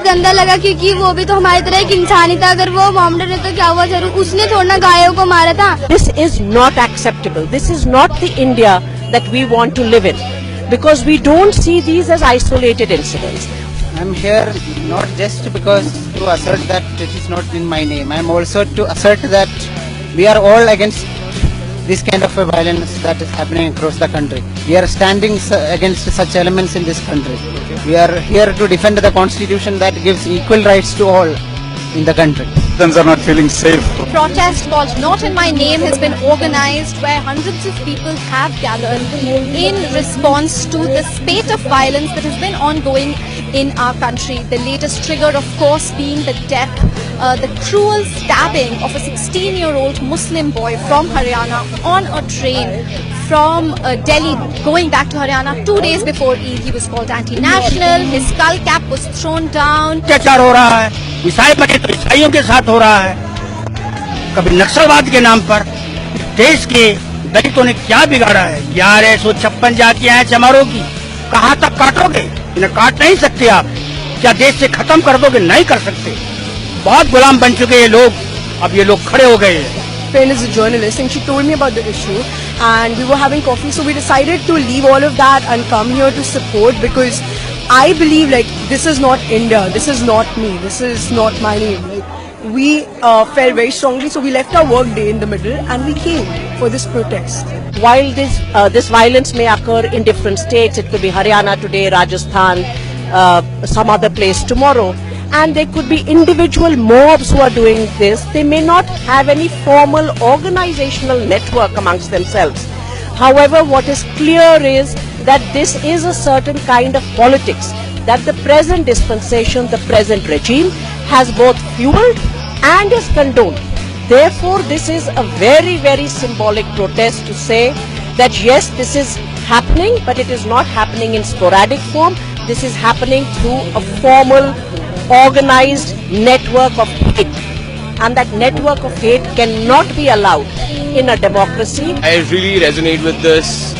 गंदा लगा क्योंकि वो भी तो हमारी तरह एक इंसान ही था। अगर वो मोहम्मद है तो क्या हुआ, जरूर उसने थोड़ा ना गायों को मारा था। This is not acceptable. This is not the India that we want to live in, because we don't see these as isolated incidents. I'm here not just because to assert that it is not in my name. I'm also to assert that we are all against this kind of a violence that is happening across the country. We are standing against such elements in this country. We are here to defend the constitution that gives equal rights to all in the country. Citizens are not feeling safe. Protest called Not in My Name has been organized, where hundreds of people have gathered in response to the spate of violence that has been ongoing in our country. The latest trigger, of course, being the death, the cruel stabbing of a 16-year-old Muslim boy from Haryana on a train from Delhi going back to Haryana 2 days before Eid. He was called anti-national, his skull cap was thrown down. अत्याचार हो रहा है, ईसाई बने तो ईसाइयों के साथ हो रहा है, कभी नक्सलवाद के नाम पर। देश के दलितों ने क्या बिगाड़ा है? 1156 जातियां हैं चमारों की, कहाँ तक काटोगे? इन्हें काट नहीं सकते आप। क्या देश से खत्म कर दोगे? नहीं कर सकते। बहुत गुलाम बन चुके ये लोग, अब ये लोग खड़े हो गए हैं। Friend is a journalist and she told me about the issue and we were having coffee, so we decided to leave all of that and come here to support, because I believe like this is not India, this is not me, this is not my name. Like, we felt very strongly, so we left our work day in the middle and we came for this protest. While this violence may occur in different states, it could be Haryana today, Rajasthan, some other place tomorrow, and there could be individual mobs who are doing this. They may not have any formal organizational network amongst themselves. However, what is clear is that this is a certain kind of politics that the present dispensation, the present regime has both fueled and is condoned. Therefore, this is a very, very symbolic protest to say that yes, this is happening, but it is not happening in sporadic form. This is happening through a formal, organized network of hate, and that network of hate cannot be allowed in a democracy. I really resonate with this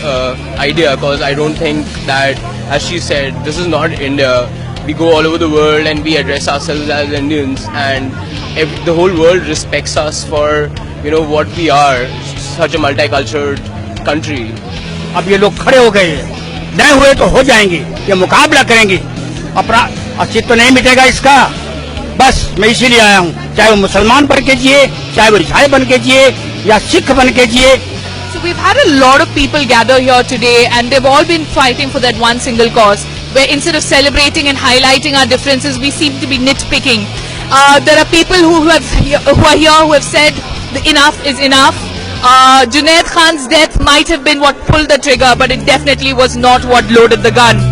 idea, because I don't think that, as she said, this is not India. We go all over the world and we address ourselves as Indians, and the whole world respects us for, you know, what we are, such a multicultural country. अब ये लोग खड़े हो गए हैं, नहीं हुए तो हो जाएंगे, ये मुकाबला करेंगे। अस्तित्व नहीं मिटेगा इसका। बस मैं इसीलिए आया हूँ, चाहे वो मुसलमान बन के जिए, चाहे वो ईसाई बन के जिए या सिख बन के जिए। So we've had a lot of people gather here today, and they've all been fighting for that one single cause, where instead of celebrating and highlighting our differences, we seem to be nitpicking. There are people who are here who have said enough is enough. Junaid Khan's death might have been what pulled the trigger, but it definitely was not what loaded the gun.